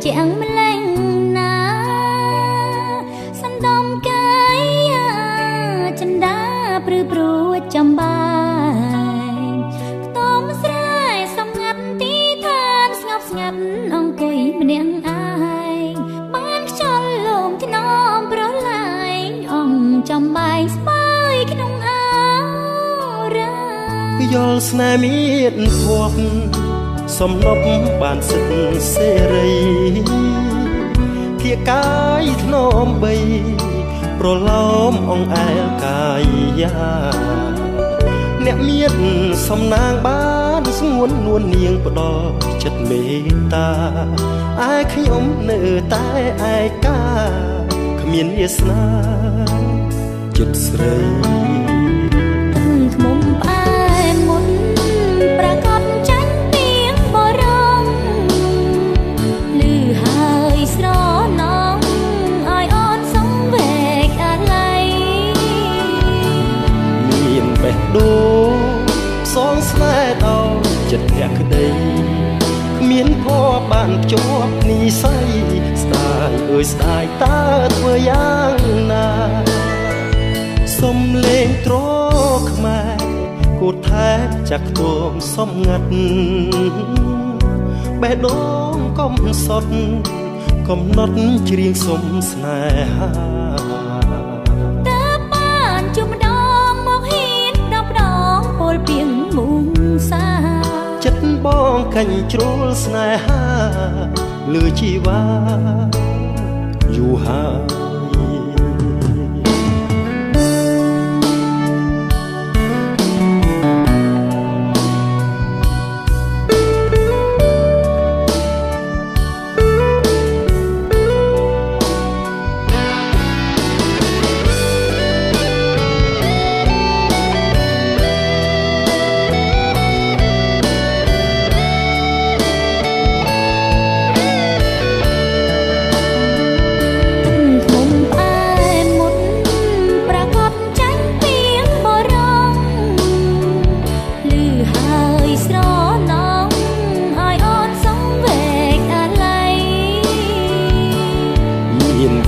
ជាងម្លេងណាសំដំកាយចិន្តាព្រឺព្រួចចំបាយខ្ទមស្រែសំងាត់ទីឋានស្ងប់ស្ងាត់អង្គុយម្នាក់ឯងបានខ្យល់លំថ្នមប្រឡាយអង្គចំបាយស្បើយក្នុងអរាយល់ស្នេហ៍មានភ័ព្វសំណប់បានសិទ្ធសេរីភាកាយធ្នមបីប្រឡោមអង្អែលកាយាអ្នកមានសំណាងបានស្ងួននួននាងផ្ដល់ចិត្តមេត្តាឯខ្ញុំនៅតែឯកាគ្មានវាសនាចិត្តស្រីខ្មុំផ្អែមមុនប្រកបចាញ់ពីងបរមលឺហើយស្រណងឲ្យអូនសំវែកអាឡ័យមានបេះដូងសងស្នេហ៍ដល់ចិត្តភក្តីគ្មានភ័ព្វបានភ្ជាប់និស័យស្ដាយអើយស្ដាយតើធ្វើយ៉ាងណាសុំលេងត្រខ្មែរគូថែចាក់ខ្ទមសំងាត់បេះដូងកំសត់កំណត់ច្រៀងសុំស្នេហាតើបានជុំម្ដងមកហ៊ានដល់ដងពលពីងមុំសាចិត្តបងកាញ់ជ្រុលស្នេហាលឺជីវ៉ាយូរហើយ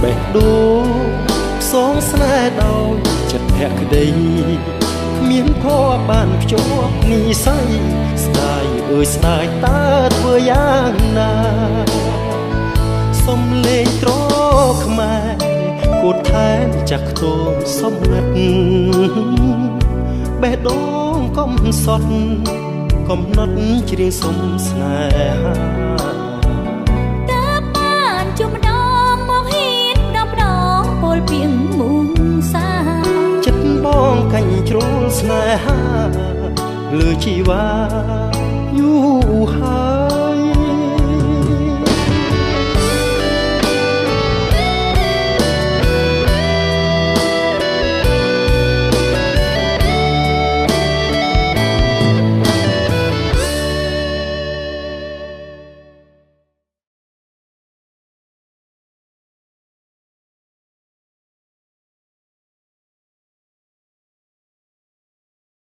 បេះដូងសងស្នេហ៍ដោយចិត្តភក្តីគ្មានភ័ព្វបានភ្ជាប់និស័យស្ដាយអើយស្ដាយតើធ្វើយ៉ាងណាសុំលេងត្រខ្មែរគូថែមចាក់ខ្ទមសំងាត់បេះដូងកំសត់កំណត់ច្រៀងសុំស្នេហាពីងមុំសាចិត្តបងកាញ់ជ្រុលស្នេហាលឺជីវ៉ា